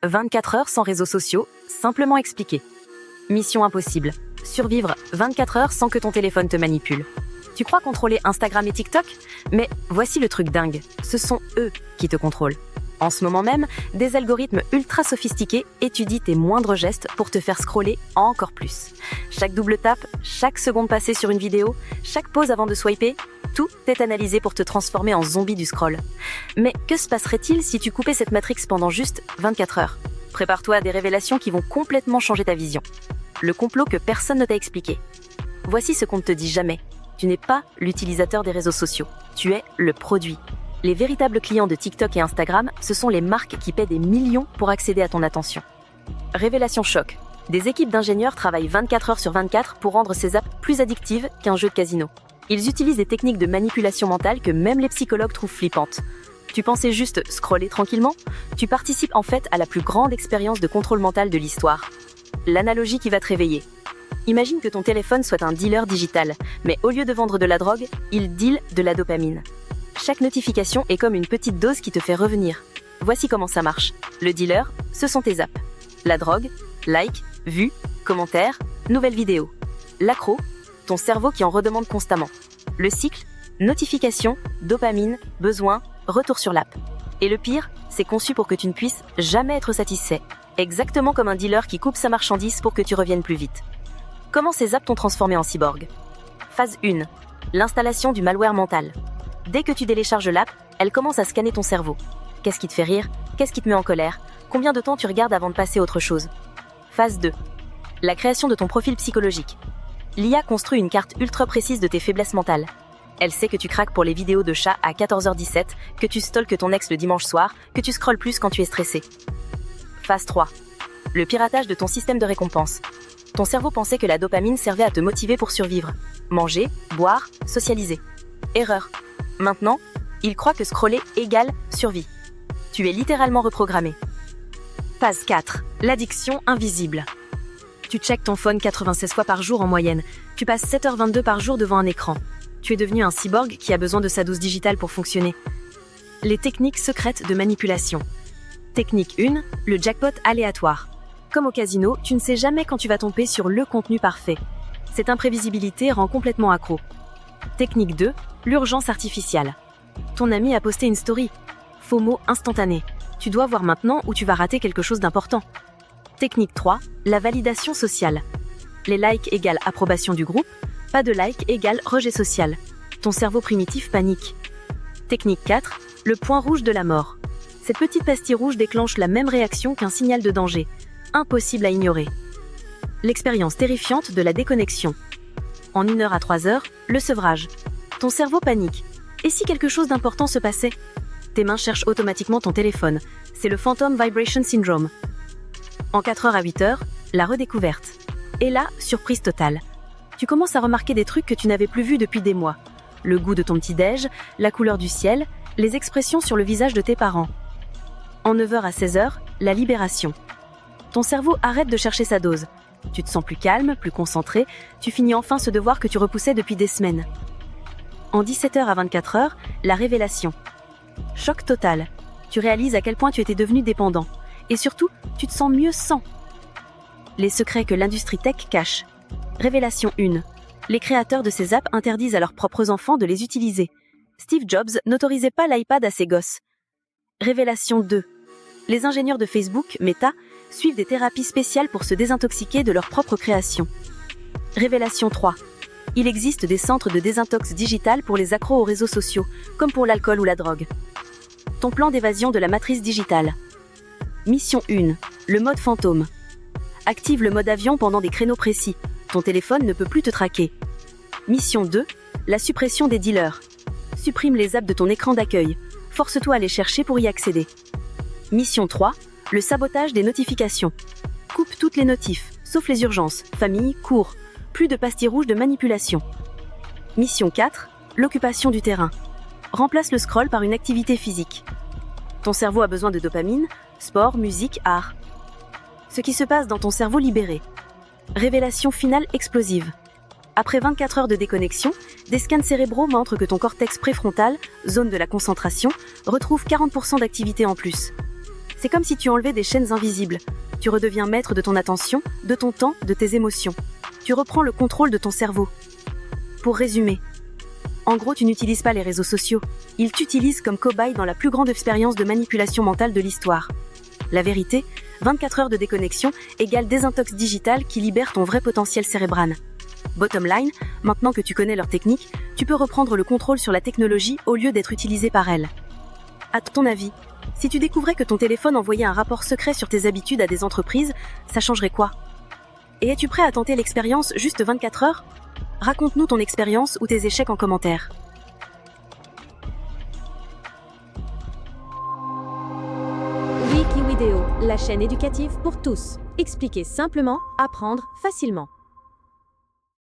24 heures sans réseaux sociaux, simplement expliqué. Mission impossible. Survivre 24 heures sans que ton téléphone te manipule. Tu crois contrôler Instagram et TikTok? Mais voici le truc dingue. Ce sont eux qui te contrôlent. En ce moment même, des algorithmes ultra sophistiqués étudient tes moindres gestes pour te faire scroller encore plus. Chaque double tape, chaque seconde passée sur une vidéo, chaque pause avant de swiper, tout est analysé pour te transformer en zombie du scroll. Mais que se passerait-il si tu coupais cette matrix pendant juste 24 heures? Prépare-toi à des révélations qui vont complètement changer ta vision. Le complot que personne ne t'a expliqué. Voici ce qu'on ne te dit jamais. Tu n'es pas l'utilisateur des réseaux sociaux. Tu es le produit. Les véritables clients de TikTok et Instagram, ce sont les marques qui paient des millions pour accéder à ton attention. Révélation choc. Des équipes d'ingénieurs travaillent 24 heures sur 24 pour rendre ces apps plus addictives qu'un jeu de casino. Ils utilisent des techniques de manipulation mentale que même les psychologues trouvent flippantes. Tu pensais juste scroller tranquillement? Tu participes en fait à la plus grande expérience de contrôle mental de l'histoire. L'analogie qui va te réveiller. Imagine que ton téléphone soit un dealer digital, mais au lieu de vendre de la drogue, il deal de la dopamine. Chaque notification est comme une petite dose qui te fait revenir. Voici comment ça marche. Le dealer, ce sont tes apps. La drogue, like, vues, commentaires, nouvelles vidéos. L'accro, ton cerveau qui en redemande constamment. Le cycle, notification, dopamine, besoin, retour sur l'app. Et le pire, c'est conçu pour que tu ne puisses jamais être satisfait. Exactement comme un dealer qui coupe sa marchandise pour que tu reviennes plus vite. Comment ces apps t'ont transformé en cyborg? Phase 1. L'installation du malware mental. Dès que tu télécharges l'app, elle commence à scanner ton cerveau. Qu'est-ce qui te fait rire? Qu'est-ce qui te met en colère? Combien de temps tu regardes avant de passer à autre chose? Phase 2. La création de ton profil psychologique. L'IA construit une carte ultra précise de tes faiblesses mentales. Elle sait que tu craques pour les vidéos de chats à 14h17, que tu stalkes ton ex le dimanche soir, que tu scrolles plus quand tu es stressé. Phase 3. Le piratage de ton système de récompense. Ton cerveau pensait que la dopamine servait à te motiver pour survivre. Manger, boire, socialiser. Erreur. Maintenant, il croit que scroller égale survie. Tu es littéralement reprogrammé. Phase 4. L'addiction invisible. Tu checkes ton phone 96 fois par jour en moyenne. Tu passes 7h22 par jour devant un écran. Tu es devenu un cyborg qui a besoin de sa dose digitale pour fonctionner. Les techniques secrètes de manipulation. Technique 1. Le jackpot aléatoire. Comme au casino, tu ne sais jamais quand tu vas tomber sur le contenu parfait. Cette imprévisibilité rend complètement accro. Technique 2. L'urgence artificielle. Ton ami a posté une story. FOMO instantané. Tu dois voir maintenant ou tu vas rater quelque chose d'important. Technique 3. La validation sociale. Les likes égale approbation du groupe, pas de like égale rejet social. Ton cerveau primitif panique. Technique 4. Le point rouge de la mort. Cette petite pastille rouge déclenche la même réaction qu'un signal de danger. Impossible à ignorer. L'expérience terrifiante de la déconnexion. En 1 heure à 3 heures, le sevrage. Ton cerveau panique. Et si quelque chose d'important se passait? Tes mains cherchent automatiquement ton téléphone. C'est le Phantom Vibration Syndrome. En 4 heures à 8 heures, la redécouverte. Et là, surprise totale. Tu commences à remarquer des trucs que tu n'avais plus vus depuis des mois. Le goût de ton petit-déj, la couleur du ciel, les expressions sur le visage de tes parents. En 9 heures à 16 heures, la libération. Ton cerveau arrête de chercher sa dose. Tu te sens plus calme, plus concentré, tu finis enfin ce devoir que tu repoussais depuis des semaines. En 17 heures à 24 heures, la révélation. Choc total. Tu réalises à quel point tu étais devenu dépendant. Et surtout, tu te sens mieux sans. Les secrets que l'industrie tech cache. Révélation 1. Les créateurs de ces apps interdisent à leurs propres enfants de les utiliser. Steve Jobs n'autorisait pas l'iPad à ses gosses. Révélation 2. Les ingénieurs de Facebook, Meta, suivent des thérapies spéciales pour se désintoxiquer de leur propre création. Révélation 3. Il existe des centres de désintox digital pour les accros aux réseaux sociaux, comme pour l'alcool ou la drogue. Ton plan d'évasion de la matrice digitale. Mission 1. Le mode fantôme. Active le mode avion pendant des créneaux précis. Ton téléphone ne peut plus te traquer. Mission 2. La suppression des dealers. Supprime les apps de ton écran d'accueil. Force-toi à les chercher pour y accéder. Mission 3. Le sabotage des notifications. Coupe toutes les notifs, sauf les urgences, famille, cours. Plus de pastilles rouges de manipulation. Mission 4. L'occupation du terrain. Remplace le scroll par une activité physique. Ton cerveau a besoin de dopamine, sport, musique, art. Ce qui se passe dans ton cerveau libéré. Révélation finale explosive. Après 24 heures de déconnexion, des scans cérébraux montrent que ton cortex préfrontal, zone de la concentration, retrouve 40% d'activité en plus. C'est comme si tu enlevais des chaînes invisibles. Tu redeviens maître de ton attention, de ton temps, de tes émotions. Tu reprends le contrôle de ton cerveau. Pour résumer, en gros, tu n'utilises pas les réseaux sociaux. Ils t'utilisent comme cobaye dans la plus grande expérience de manipulation mentale de l'histoire. La vérité, 24 heures de déconnexion égale désintox digital qui libère ton vrai potentiel cérébral. Bottom line, maintenant que tu connais leur technique, tu peux reprendre le contrôle sur la technologie au lieu d'être utilisé par elle. À ton avis, si tu découvrais que ton téléphone envoyait un rapport secret sur tes habitudes à des entreprises, ça changerait quoi? Et es-tu prêt à tenter l'expérience juste 24 heures? Raconte-nous ton expérience ou tes échecs en commentaire. Wiki Vidéo, la chaîne éducative pour tous. Expliquer simplement, apprendre facilement.